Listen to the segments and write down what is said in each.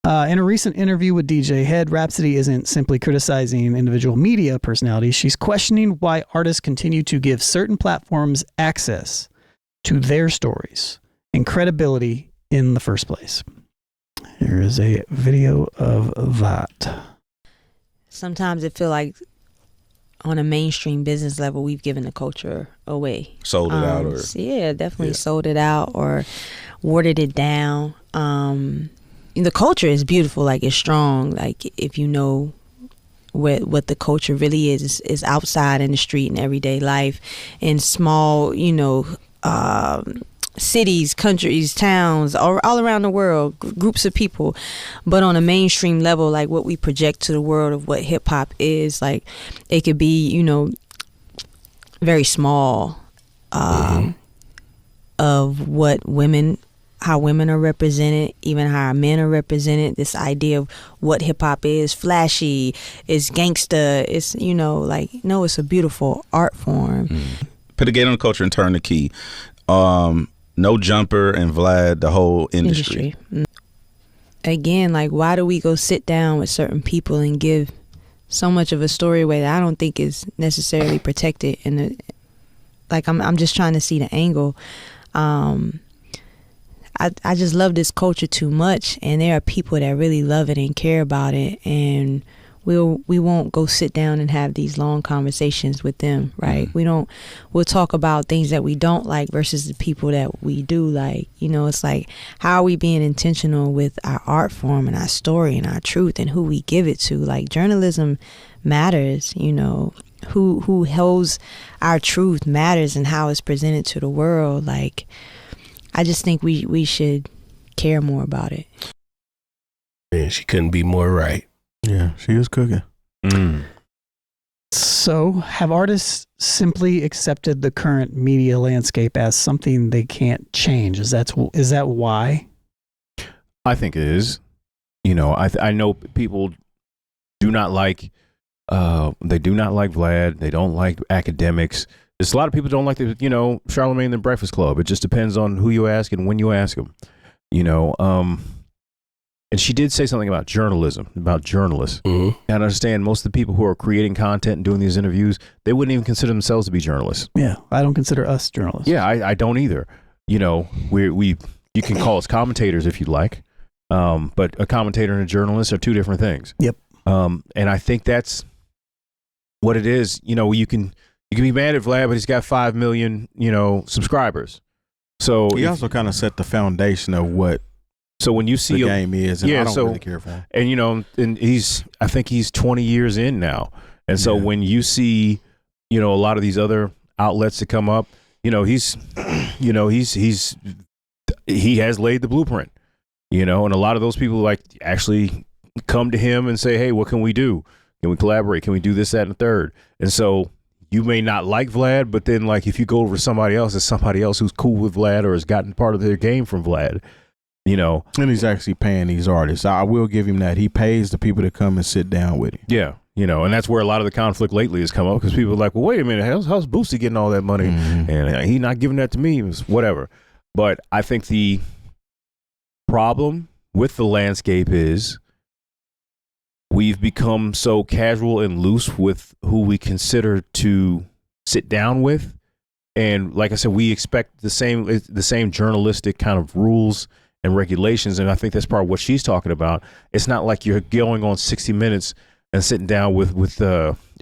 In a recent interview with DJ Head, Rapsody isn't simply criticizing individual media personalities. She's questioning why artists continue to give certain platforms access to their stories and credibility in the first place. Here is a video of that. Sometimes it feels like on a mainstream business level, we've given the culture away. Sold it out? Or Yeah, definitely sold it out or watered it down. The culture is beautiful, like it's strong. Like if you know what the culture really is outside in the street and everyday life in small, cities, countries, towns, all around the world, groups of people. But on a mainstream level, like what we project to the world of what hip hop is, like it could be, very small of what how women are represented, even how our men are represented. This idea of what hip hop is, flashy, is gangsta, it's, no, it's a beautiful art form. Put a gate on the culture and turn the key. No Jumper and Vlad, the whole industry. Again, like why do we go sit down with certain people and give so much of a story away that I don't think is necessarily protected? And I'm just trying to see the angle. I just love this culture too much, and there are people that really love it and care about it, and we won't go sit down and have these long conversations with them, right? We'll talk about things that we don't like versus the people that we do like. It's like, how are we being intentional with our art form and our story and our truth and who we give it to? Like, journalism matters, who holds our truth matters and how it's presented to the world. Like, I just think we should care more about it. Man, she couldn't be more right. Yeah, she was cooking. So, have artists simply accepted the current media landscape as something they can't change? Is that why? I think it is. I know people do not like. They do not like Vlad. They don't like academics. There's a lot of people don't like the, Charlamagne and the Breakfast Club. It just depends on who you ask and when you ask them. And she did say something about journalism, about journalists. And I understand most of the people who are creating content and doing these interviews, they wouldn't even consider themselves to be journalists. Yeah, I don't consider us journalists. Yeah, I don't either. You can call us commentators if you'd like, but a commentator and a journalist are two different things. Yep. And I think that's what it is. You can be mad at Vlad, but he's got 5 million, subscribers. So he also kind of set the foundation of what. So when you see the game is, and I don't really care for him. And and I think he's 20 years in now. And so when you see, a lot of these other outlets that come up, he has laid the blueprint. And a lot of those people actually come to him and say, hey, what can we do? Can we collaborate? Can we do this, that, and the third? And so you may not like Vlad, but then if you go over to somebody else, it's somebody else who's cool with Vlad or has gotten part of their game from Vlad. And he's actually paying these artists. I will give him that. He pays the people to come and sit down with him. Yeah. And that's where a lot of the conflict lately has come up, because people are like, well, wait a minute, how's Boosie getting all that money? And he not giving that to me, whatever. But I think the problem with the landscape is we've become so casual and loose with who we consider to sit down with. And like I said, we expect the same journalistic kind of rules and regulations, and I think that's part of what she's talking about. It's not like you're going on 60 Minutes and sitting down with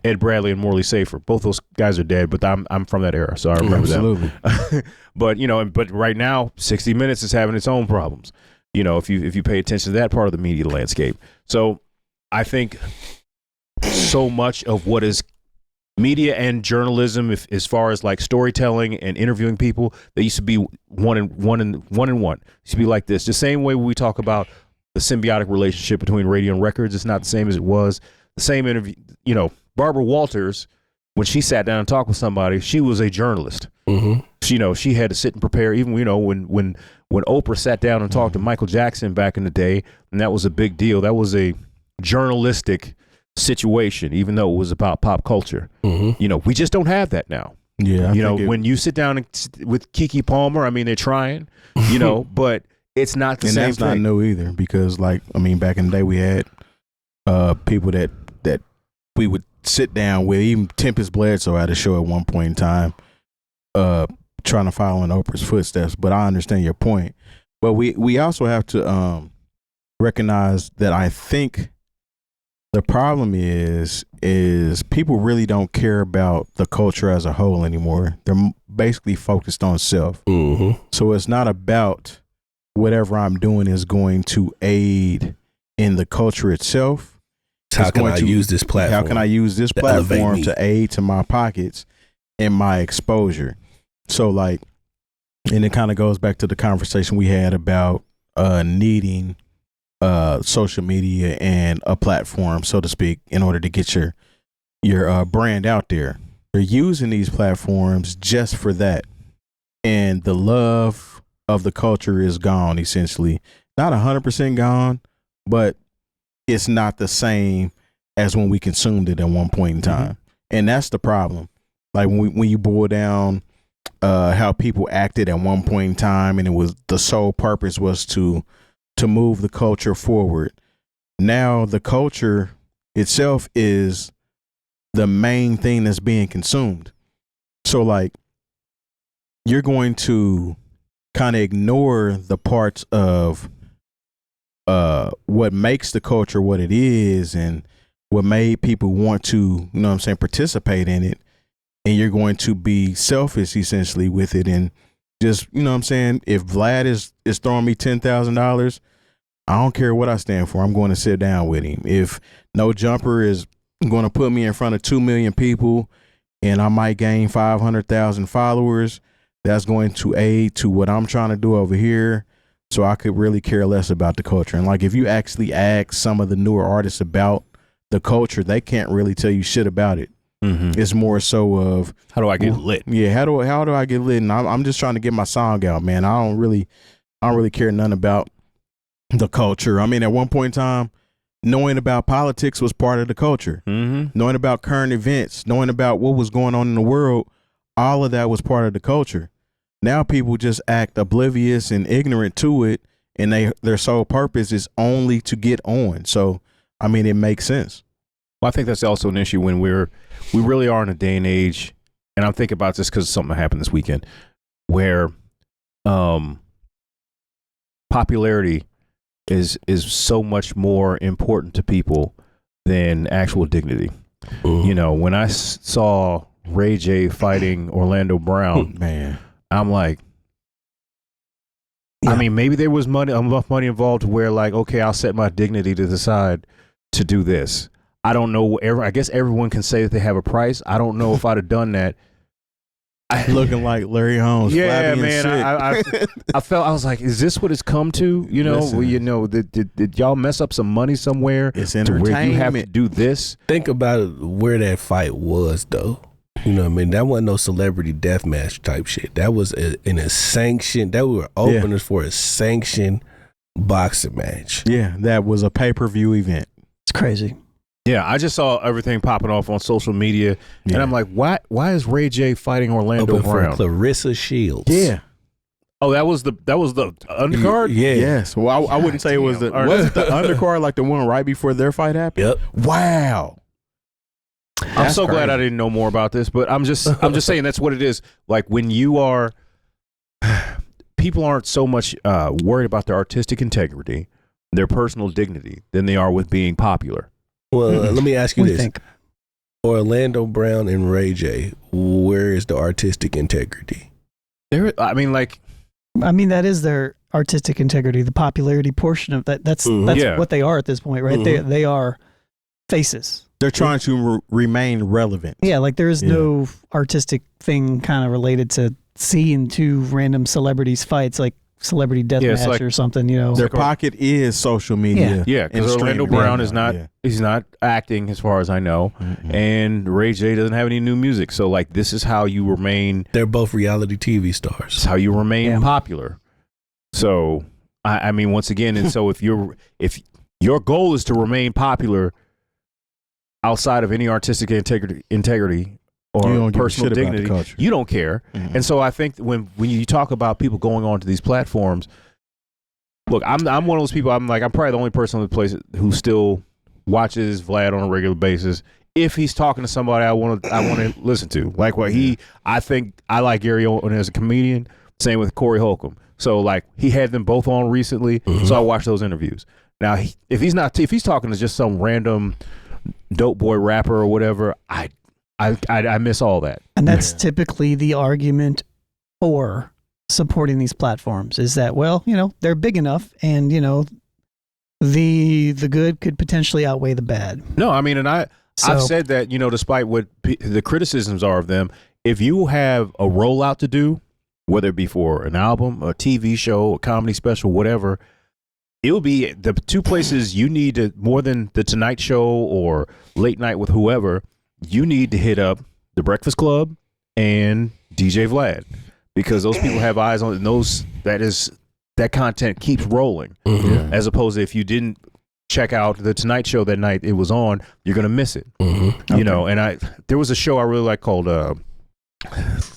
Ed Bradley and Morley Safer. Both those guys are dead, but I'm from that era, so I remember that. But but right now, 60 Minutes is having its own problems. If you pay attention to that part of the media landscape. So I think so much of what is media and journalism, as far as storytelling and interviewing people, they used to be one and one. It used to be like this. The same way we talk about the symbiotic relationship between radio and records, it's not the same as it was. The same interview, Barbara Walters, when she sat down and talked with somebody, she was a journalist. She had to sit and prepare. Even when Oprah sat down and talked to Michael Jackson back in the day, and that was a big deal. That was a journalistic situation, even though it was about pop culture. We just don't have that now. Yeah, you know, when you sit down with Keke Palmer, I mean, they're trying, you know, but it's not the same that's thing. not new either, because like, I mean, back in the day we had people that we would sit down with. Even Tempest Bledsoe had a show at one point in time trying to follow in Oprah's footsteps. But I understand your point. But we also have to recognize that I think the problem is people really don't care about the culture as a whole anymore. They're basically focused on self. Mm-hmm. So it's not about whatever I'm doing is going to aid in the culture itself. How can I use this platform? How can I use this platform to aid to my pockets and my exposure? So like, and it kind of goes back to the conversation we had about needing social media and a platform, so to speak, in order to get your brand out there. They're using these platforms just for that. And the love of the culture is gone, essentially. Not 100% gone, but it's not the same as when we consumed it at one point in time. And that's the problem. Like when you boil down how people acted at one point in time, and it was the sole purpose was to move the culture forward. Now the culture itself is the main thing that's being consumed. So like, you're going to kind of ignore the parts of what makes the culture what it is and what made people want to, you know what I'm saying, participate in it. And you're going to be selfish essentially with it. And just, you know what I'm saying, if Vlad is throwing me $10,000, I don't care what I stand for. I'm going to sit down with him. If No Jumper is going to put me in front of 2 million people and I might gain 500,000 followers, that's going to aid to what I'm trying to do over here. So I could really care less about the culture. And like, if you actually ask some of the newer artists about the culture, they can't really tell you shit about it. Mm-hmm. It's more so of, how do I get lit? Yeah, how do I get lit? And I'm just trying to get my song out, man. I don't really care nothing about the culture. I mean, at one point in time, knowing about politics was part of the culture. Mm-hmm. Knowing about current events, knowing about what was going on in the world, all of that was part of the culture. Now people just act oblivious and ignorant to it, and their sole purpose is only to get on. So, I mean, it makes sense. Well, I think that's also an issue when we really are in a day and age, and I'm thinking about this because something happened this weekend, where popularity is so much more important to people than actual dignity. Mm-hmm. You know, when I saw Ray J fighting Orlando Brown, man, I'm like, I mean, maybe there was enough money involved to where, like, okay, I'll set my dignity to the side to do this. I don't know. I guess everyone can say that they have a price. I don't know if I'd have done that. Looking like Larry Holmes. Yeah, man. I felt, I was like, is this what it's come to? You know, Listen, you know, did y'all mess up some money somewhere? It's entertainment. Where you have to do this. Think about where that fight was, though. You know what I mean? That wasn't no celebrity deathmatch type shit. That was in a sanctioned, that were openers for a sanctioned boxing match. Yeah, that was a pay-per-view event. It's crazy. Yeah, I just saw everything popping off on social media, and I'm like, why is Ray J fighting Orlando Brown? For Clarissa Shields. Yeah. Oh, that was the undercard? Yeah. Yes. Well, I wouldn't say it was the undercard, like the one right before their fight happened? Yep. Wow. I'm so glad I didn't know more about this, but I'm just saying that's what it is. Like, when you are, people aren't so much worried about their artistic integrity, their personal dignity, than they are with being popular. Well, let me ask you this. Orlando Brown and Ray J, where is the artistic integrity? I mean, that is their artistic integrity, the popularity portion of that. That's what they are at this point, right? Mm-hmm. They are faces. They're trying to remain relevant. Yeah, like there is no artistic thing kind of related to seeing two random celebrities fights, like celebrity deathmatch or something, you know. Their pocket is social media. Yeah, because Orlando Brown is not, he's not acting as far as I know, and Ray J doesn't have any new music. So, like, this is how you remain. They're both reality TV stars. It's how you remain popular. So, I mean, once again, and so if your goal is to remain popular outside of any artistic integrity, or personal dignity. You don't care. Mm-hmm. And so I think when you talk about people going on to these platforms, look, I'm one of those people. I'm probably the only person on the place who still watches Vlad on a regular basis. If he's talking to somebody I want to listen to, like what I think I like Gary Owen as a comedian. Same with Corey Holcomb. So like he had them both on recently, mm-hmm. so I watched those interviews. Now if he's talking to just some random dope boy rapper or whatever, I miss all that. And that's typically the argument for supporting these platforms is that, well, they're big enough and, the good could potentially outweigh the bad. No, I mean, and I've said that, despite what the criticisms are of them, if you have a rollout to do, whether it be for an album, a TV show, a comedy special, whatever, it will be the two places you need to, more than the Tonight Show or Late Night with whoever, you need to hit up the Breakfast Club and DJ Vlad, because those people have eyes on those. That content keeps rolling, mm-hmm. as opposed to if you didn't check out the Tonight Show that night it was on, you're gonna miss it. Mm-hmm. And there was a show I really like called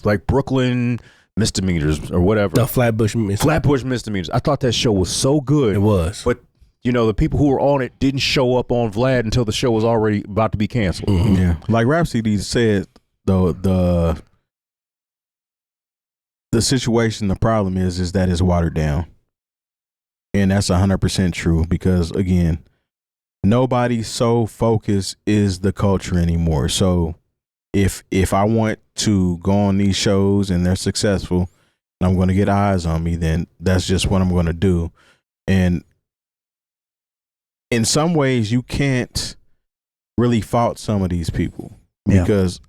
like Brooklyn Misdemeanors or whatever. No, Flatbush Misdemeanors. I thought that show was so good. It was. But, the people who were on it didn't show up on Vlad until the show was already about to be canceled. Mm-hmm. Yeah. Like Rapsody said, though, the situation, the problem is that it's watered down. And that's 100% true because, again, nobody's so focused is the culture anymore. So if I want to go on these shows and they're successful and I'm going to get eyes on me, then that's just what I'm going to do. And in some ways you can't really fault some of these people because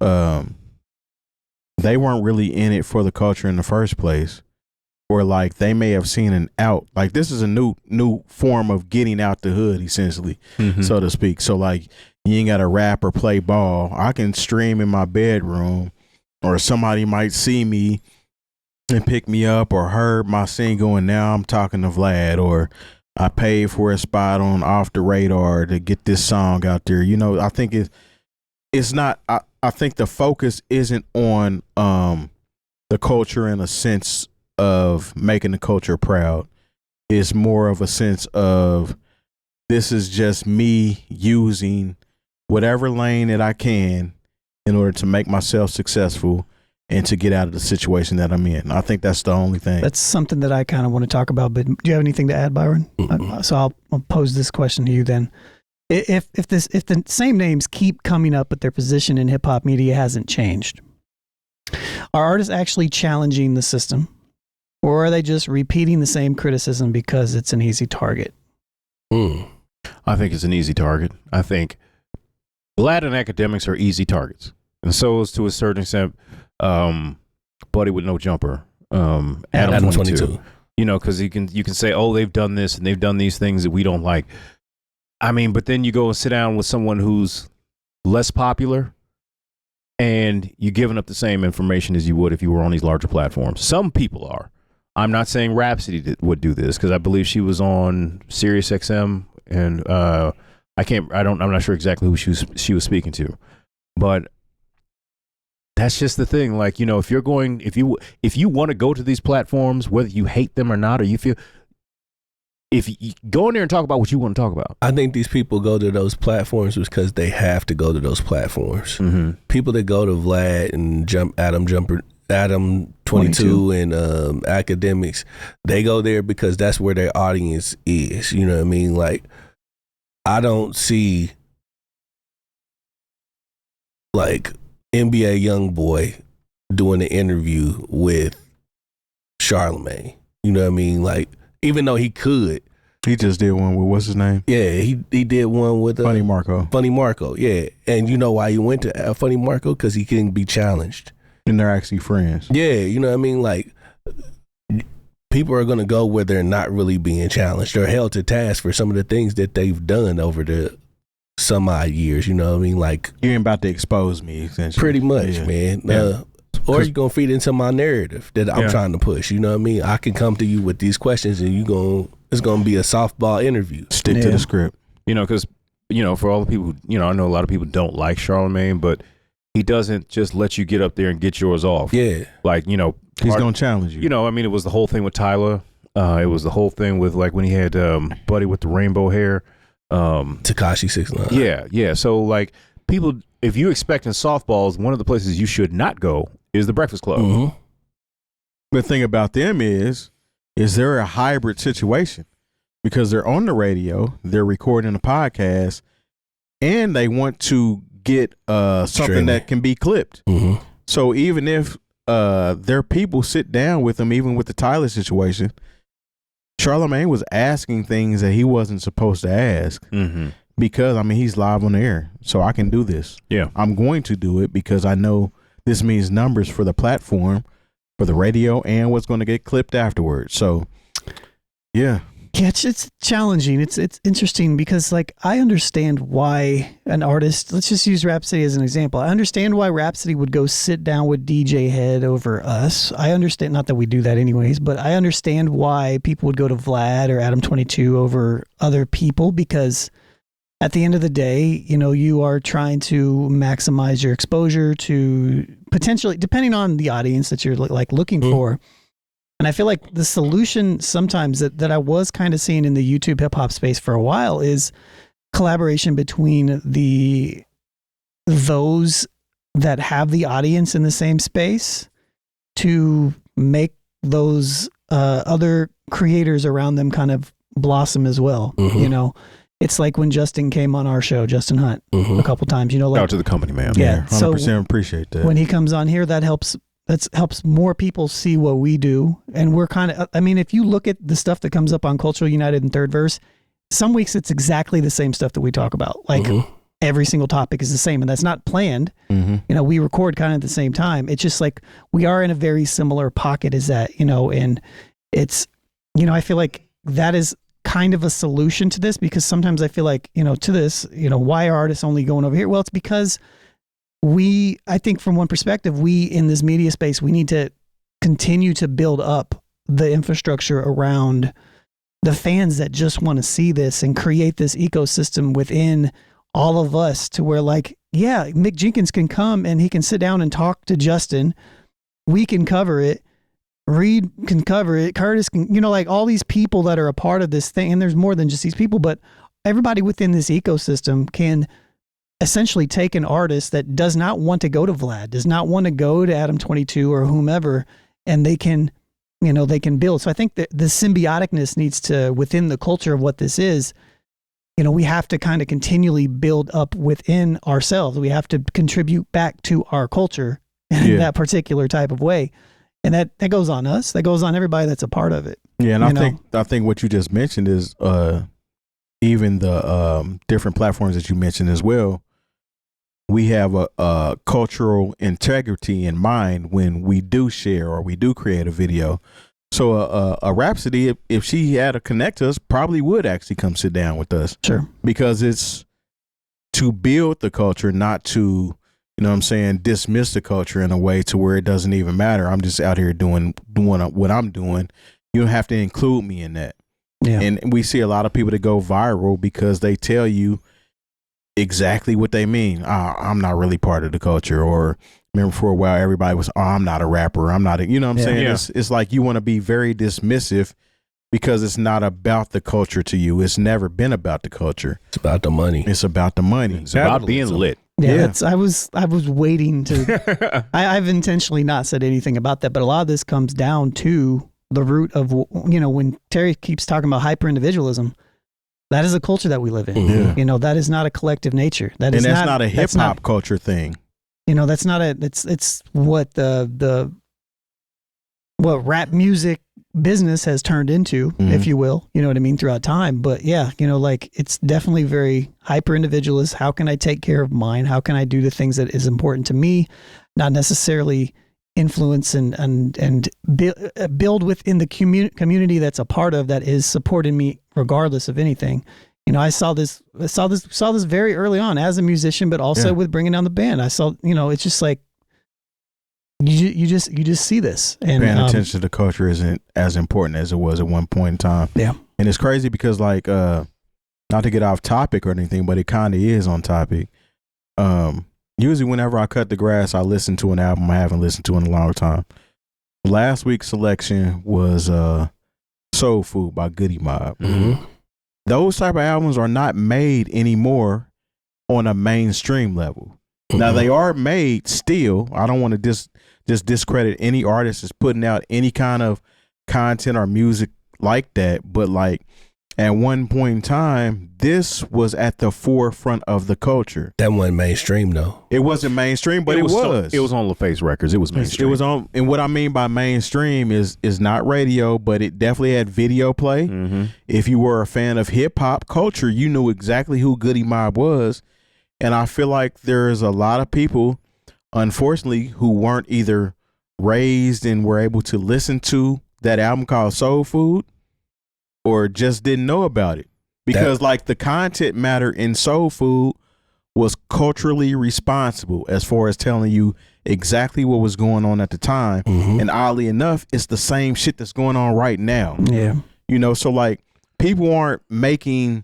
they weren't really in it for the culture in the first place, or like they may have seen an out. Like this is a new form of getting out the hood, essentially, mm-hmm. so to speak. So like you ain't got to rap or play ball. I can stream in my bedroom, or somebody might see me and pick me up, or heard my single and now I'm talking to Vlad, or I paid for a spot on Off the Radar to get this song out there. I think it's not. I think the focus isn't on the culture in a sense of making the culture proud. It's more of a sense of this is just me using whatever lane that I can in order to make myself successful and to get out of the situation that I'm in. I think that's the only thing. That's something that I kind of want to talk about, but do you have anything to add, Byron? So I'll pose this question to you then. If the same names keep coming up, but their position in hip hop media hasn't changed, are artists actually challenging the system, or are they just repeating the same criticism because it's an easy target? I think it's an easy target. I think Vlad and academics are easy targets, and so is to a certain extent Buddy with No Jumper, Adam 22. Because you can say, oh, they've done this and they've done these things that we don't like. I mean, but then you go and sit down with someone who's less popular and you're giving up the same information as you would if you were on these larger platforms. Some people are. I'm not saying Rapsody would do this because I believe she was on Sirius XM and I'm not sure exactly who she was speaking to, but that's just the thing. Like, if you want to go to these platforms, whether you hate them or not, or you feel, if you go in there and talk about what you want to talk about. I think these people go to those platforms because they have to go to those platforms. Mm-hmm. People that go to Vlad and Adam 22 and academics, they go there because that's where their audience is. You know what I mean? Like, I don't see like NBA YoungBoy doing an interview with Charlamagne. You know what I mean? Like, even though he could. He just did one with, what's his name? Yeah, he did one with Funny Marco. Funny Marco, yeah. And you know why he went to Funny Marco? Because he couldn't be challenged. And they're actually friends. Yeah, you know what I mean? Like, people are going to go where they're not really being challenged or held to task for some of the things that they've done over the some odd years, you know what I mean? Like, you ain't about to expose me, essentially. Pretty much, man. Yeah. Or you're going to feed into my narrative that I'm trying to push, you know what I mean? I can come to you with these questions and it's going to be a softball interview. Stick to the script. Because, for all the people, I know a lot of people don't like Charlamagne, but he doesn't just let you get up there and get yours off. Yeah. Like, you know, He's going to challenge you. You know, I mean, it was the whole thing with Tyler. It was the whole thing with like when he had Buddy with the rainbow hair. Tekashi 6ix9ine. Yeah, yeah. So like people, if you expecting softballs, one of the places you should not go is the Breakfast Club. Mm-hmm. The thing about them is they're a hybrid situation because they're on the radio, they're recording a podcast, and they want to get something that can be clipped. Mm-hmm. So even if their people sit down with them, even with the Tyler situation, Charlamagne was asking things that he wasn't supposed to ask because, I mean, he's live on the air, so I can do this. Yeah. I'm going to do it because I know this means numbers for the platform, for the radio, and what's going to get clipped afterwards. So, yeah. Yeah, it's challenging. It's interesting because, like, I understand why an artist, let's just use Rapsody as an example. I understand why Rapsody would go sit down with DJ Head over us. I understand, not that we do that anyways, but I understand why people would go to Vlad or Adam 22 over other people because at the end of the day, you know, you are trying to maximize your exposure to potentially, depending on the audience that you're like looking for. And I feel like the solution sometimes that I was kind of seeing in the YouTube hip hop space for a while is collaboration between those that have the audience in the same space to make those other creators around them kind of blossom as well. You know, it's like when Justin came on our show, Justin Hunt, a couple times. You know, like, out to the company, man. Yeah, 100% so appreciate that. when he comes on here, that helps more people see what we do. And we're kind of, I mean, if you look at the stuff that comes up on Cultural United and Third Verse, some weeks it's exactly the same stuff that we talk about. Like every single topic is the same, and that's not planned. You know, we record kind of at the same time. It's just like we are in a very similar pocket as that, you know, and it's, you know, I feel like that is kind of a solution to this because sometimes I feel like, you know, to this, you know, why are artists only going over here? Well, it's because I think from one perspective, we in this media space, we need to continue to build up the infrastructure around the fans that just want to see this and create this ecosystem within all of us to where, like, yeah, Mick Jenkins can come and he can sit down and talk to Justin. We can cover it. Reed can cover it. Curtis can, you know, like all these people that are a part of this thing. And there's more than just these people, but everybody within this ecosystem can essentially take an artist that does not want to go to Vlad, does not want to go to Adam 22 or whomever, and they can, you know, they can build. So I think that the symbioticness needs to, within the culture of what this is, you know, we have to kind of continually build up within ourselves. We have to contribute back to our culture in that particular type of way. And that goes on us. That goes on everybody that's a part of it. Yeah, and I think what you just mentioned is even the different platforms that you mentioned as well. We have a cultural integrity in mind when we do share or we do create a video. So a Rapsody, if she had to connect to us, probably would actually come sit down with us. Sure. Because it's to build the culture, not to, you know what I'm saying, dismiss the culture in a way to where it doesn't even matter. I'm just out here doing what I'm doing. You don't have to include me in that. Yeah. And we see a lot of people that go viral because they tell you exactly what they mean. I'm not really part of the culture. Or remember for a while, everybody was, I'm not a rapper. I'm not a, you know what I'm saying? Yeah. It's like you want to be very dismissive because it's not about the culture to you. It's never been about the culture. It's about the money. It's about the money. It's about being lit. Yeah, I was waiting to, I've intentionally not said anything about that, but a lot of this comes down to the root of, you know, when Terry keeps talking about hyper-individualism, that is a culture that we live in. Yeah. You know, that is not a collective nature. That's not a hip hop culture thing. You know, that's not it's what what rap music business has turned into, if you will, you know what I mean, throughout time. But yeah, you know, like it's definitely very hyper-individualist. How can I take care of mine? How can I do the things that is important to me? Not necessarily influence and build within the community that's a part of that is supporting me regardless of anything. You know, I saw this very early on as a musician, but also with bringing down the band. I saw, you know, it's just like you just see this, and paying attention to the culture isn't as important as it was at one point in time. Yeah, and it's crazy because, like, not to get off topic or anything, but it kind of is on topic. usually whenever I cut the grass, I listen to an album I haven't listened to in a long time. Last week's selection was Soul Food by Goody Mob. Mm-hmm. Those type of albums are not made anymore on a mainstream level. Mm-hmm. Now they are made still. I don't want to just discredit any artist that's putting out any kind of content or music like that, but like at one point in time, this was at the forefront of the culture. That wasn't mainstream though. It wasn't mainstream, but it was. It was on LaFace Records. It was mainstream. It was on, and what I mean by mainstream is not radio, but it definitely had video play. Mm-hmm. If you were a fan of hip hop culture, you knew exactly who Goody Mob was. And I feel like there's a lot of people, unfortunately, who weren't either raised and were able to listen to that album called Soul Food, or just didn't know about it. Because like the content matter in Soul Food was culturally responsible as far as telling you exactly what was going on at the time. Mm-hmm. And oddly enough, it's the same shit that's going on right now. Yeah. You know, so like people aren't making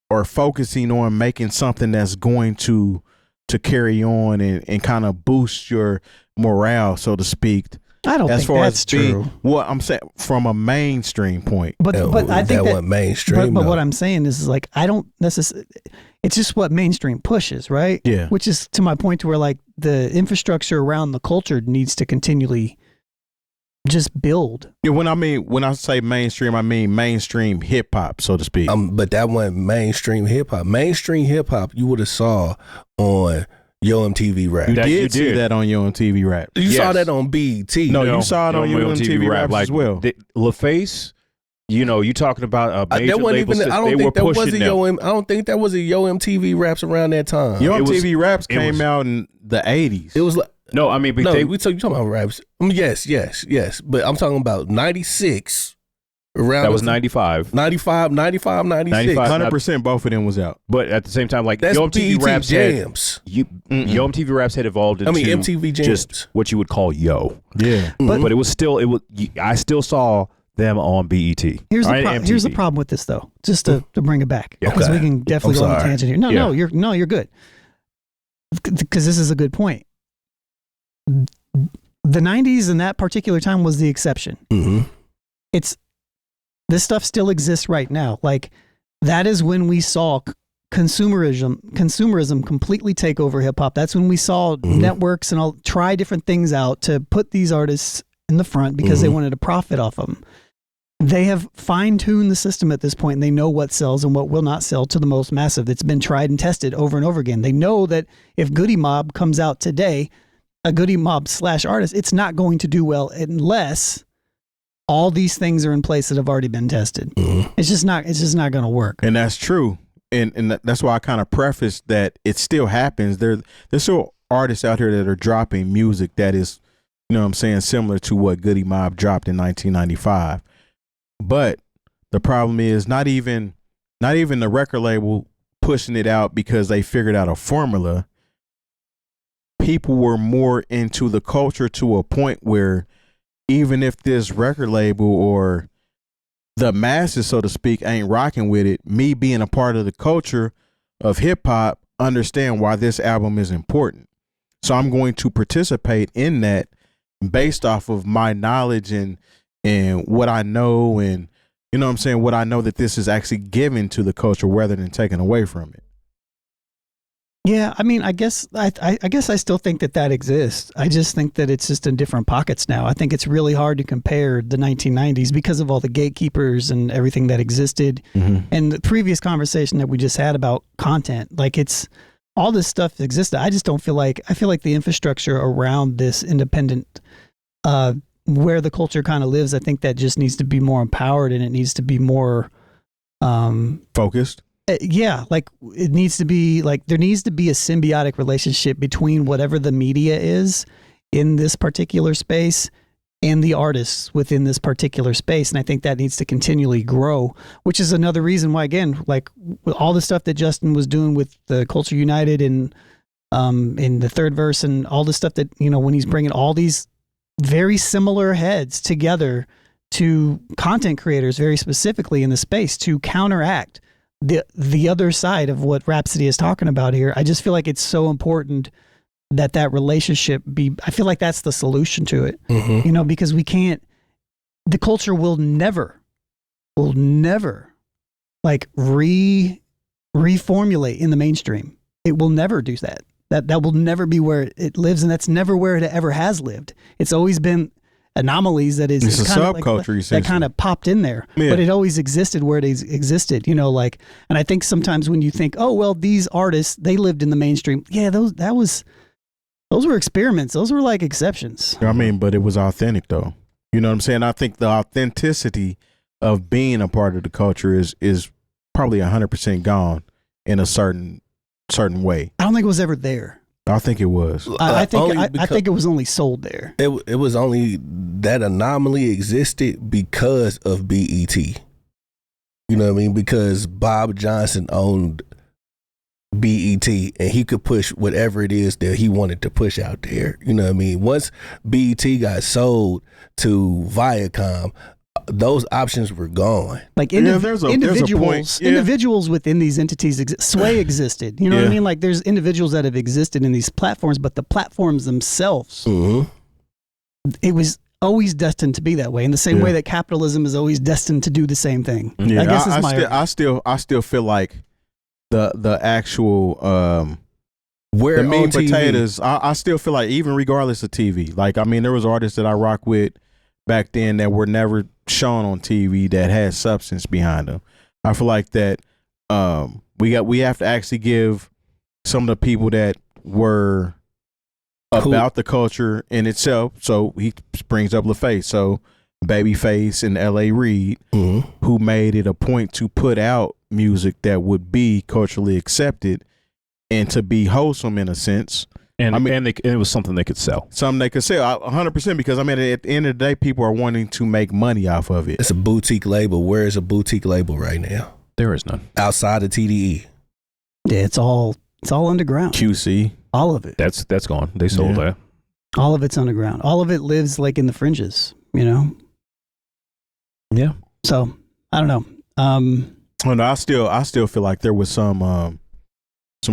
or focusing on making something that's going to carry on and kind of boost your morale, so to speak. I don't think that's true. What I'm saying from a mainstream point. But I think that wasn't mainstream. But what I'm saying is like I don't necessarily. It's just what mainstream pushes, right? Yeah. Which is to my point to where like the infrastructure around the culture needs to continually just build. Yeah, when I say mainstream, I mean mainstream hip hop, so to speak. But that wasn't mainstream hip hop. Mainstream hip hop, you would have saw on Yo MTV Rap. You did see that on Yo MTV Rap. You saw that on BET. No, you saw it on Yo MTV Rap like, as well. LaFace, you know, you talking about a major label. I don't think that was a Yo. I don't think that was a Yo MTV Raps around that time. Yo MTV Raps came out in the 80s. It was like. No, I mean, but no, you talking about raps. Yes. But I'm talking about 96. Around that was 95. 95, 96. 100% both of them was out. But at the same time, like that's Yo MTV BET Raps jams. Yo MTV Raps had evolved into MTV jams. just what you would call Yo. Yeah. But it was still, I still saw them on BET. Here's the problem with this though, just to bring it back. Because we can definitely go on a tangent here. No, you're good. Because this is a good point. The 90s and that particular time was the exception. Mm-hmm. This stuff still exists right now. Like that is when we saw consumerism completely take over hip hop. That's when we saw networks and all try different things out to put these artists in the front because they wanted to profit off them. They have fine-tuned the system at this point, and they know what sells and what will not sell to the most massive. It's been tried and tested over and over again. They know that if Goody Mob comes out today, a Goody Mob / artist, it's not going to do well unless all these things are in place that have already been tested. It's just not going to work. And that's true. And that's why I kind of prefaced that it still happens. There's still artists out here that are dropping music that is, you know what I'm saying, similar to what Goody Mob dropped in 1995. But the problem is not even the record label pushing it out because they figured out a formula. People were more into the culture to a point where even if this record label or the masses, so to speak, ain't rocking with it, me being a part of the culture of hip hop, understand why this album is important. So I'm going to participate in that based off of my knowledge and what I know, and you know what I'm saying, what I know that this is actually given to the culture rather than taken away from it. Yeah, I mean, I guess I still think that exists. I just think that it's just in different pockets now. I think it's really hard to compare the 1990s because of all the gatekeepers and everything that existed. And the previous conversation that we just had about content, like it's all this stuff existed. I just don't feel like, I feel like the infrastructure around this independent, where the culture kind of lives, I think that just needs to be more empowered and it needs to be more focused. Yeah, like it needs to be like there needs to be a symbiotic relationship between whatever the media is in this particular space and the artists within this particular space. And I think that needs to continually grow, which is another reason why, again, like with all the stuff that Justin was doing with the Culture United and in the third verse and all the stuff that, you know, when he's bringing all these very similar heads together to content creators very specifically in the space to counteract the other side of what Rapsody is talking about here. I just feel like it's so important that relationship be. I feel like that's the solution to it. Mm-hmm. You know, because we can't. The culture will never like reformulate in the mainstream. It will never do that. That will never be where it lives, and that's never where it ever has lived. It's always been anomalies that is It's a kind of subculture, like, that kind of popped in there, Yeah. but it always existed where it existed. You know, like, and I think sometimes when you think, oh well, these artists, they lived in the mainstream. Yeah, those were experiments. Those were like exceptions. I mean, but it was authentic though. You know what I'm saying? I think the authenticity of being a part of the culture is probably 100% gone in a certain way. I don't think it was ever there. I think it was. I think it was only sold there. It was only that anomaly existed because of BET. You know what I mean? Because Bob Johnson owned BET and he could push whatever it is that he wanted to push out there. You know what I mean? Once BET got sold to Viacom, those options were gone. Like there's a individuals, point. Yeah. individuals within these entities, Sway existed. You know what I mean? Like there's individuals that have existed in these platforms, but the platforms themselves, Mm-hmm. it was always destined to be that way. In the same way that capitalism is always destined to do the same thing. Yeah, I guess I still feel like the actual Where the meat on and TV? potatoes. I still feel like even regardless of TV, like I mean, there was artists that I rock with back then that were never shown on TV that had substance behind them. I feel like that we have to actually give some of the people that were about the culture in itself. So he brings up LaFace. So Babyface and L.A. Reid, who made it a point to put out music that would be culturally accepted and to be wholesome in a sense. And I mean, and it was something they could sell. Something they could sell 100%, because I mean, at the end of the day, people are wanting to make money off of it. It's a boutique label. Where is a boutique label right now? There is none. Outside of TDE. Yeah, it's all underground. QC. All of it. That's gone. They sold that. All of it's underground. All of it lives like in the fringes, you know? Yeah. So I don't know. Well, no, I still feel like there was some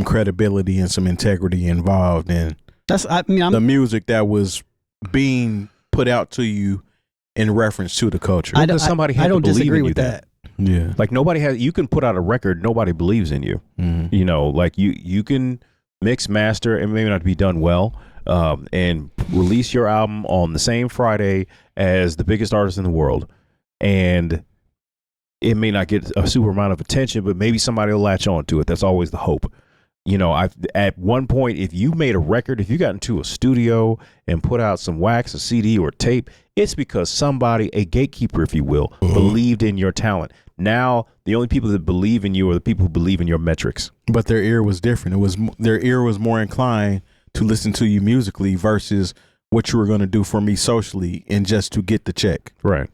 credibility and some integrity involved in the music that was being put out to you in reference to the culture. I believe don't disagree in with you that. Yeah. Like you can put out a record, nobody believes in you. Mm-hmm. You know, like you can mix, master, and maybe not be done well, and release your album on the same Friday as the biggest artist in the world. And it may not get a super amount of attention, but maybe somebody will latch on to it. That's always the hope. You know, at one point, if you made a record, if you got into a studio and put out some wax, a CD or tape, it's because somebody, a gatekeeper, if you will, believed in your talent. Now, the only people that believe in you are the people who believe in your metrics. But their ear was different. Their ear was more inclined to listen to you musically versus what you were going to do for me socially and just to get the check. Right.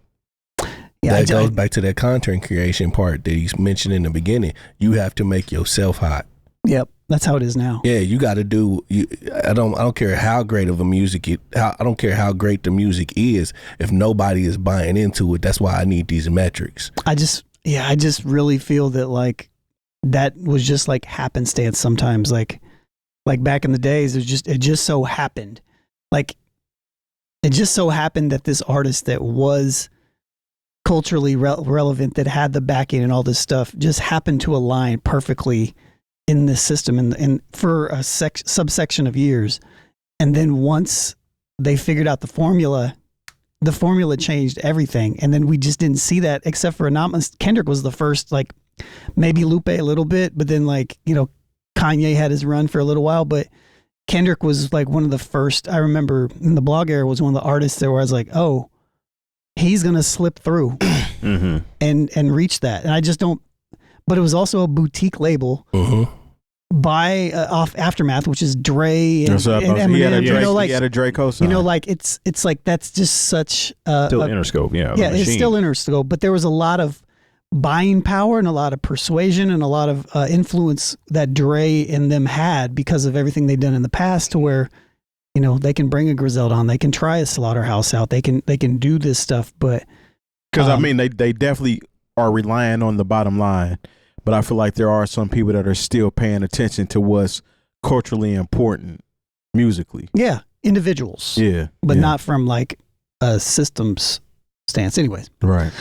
Yeah, That goes back to that content creation part that he's mentioned in the beginning. You have to make yourself hot. Yep. That's how it is now. Yeah, you got to do. I don't care how great of a music I don't care how great the music is. If nobody is buying into it, that's why I need these metrics. I just really feel that like that was just like happenstance sometimes. Like back in the days, it just so happened. Like it just so happened that this artist that was culturally relevant, that had the backing and all this stuff, just happened to align perfectly in this system and for a subsection of years. And then once they figured out the formula changed everything. And then we just didn't see that except for Anonymous. Kendrick was the first, like maybe Lupe a little bit, but then like, you know, Kanye had his run for a little while, but Kendrick was like one of the first. I remember in the blog era was one of the artists there where I was like, oh, he's going to slip through and reach that. And I just don't, but it was also a boutique label by off Aftermath, which is Dre and Eminem. He had a Dre cosign. You know, like it's like that's just such still Interscope, yeah. It's still Interscope, but there was a lot of buying power and a lot of persuasion and a lot of influence that Dre and them had because of everything they've done in the past, to where, you know, they can bring a Griselda on, they can try a Slaughterhouse out, they can do this stuff, but because I mean they definitely are relying on the bottom line. But I feel like there are some people that are still paying attention to what's culturally important musically. Yeah, individuals. Yeah. But yeah. not from like a systems stance. Anyways. Right.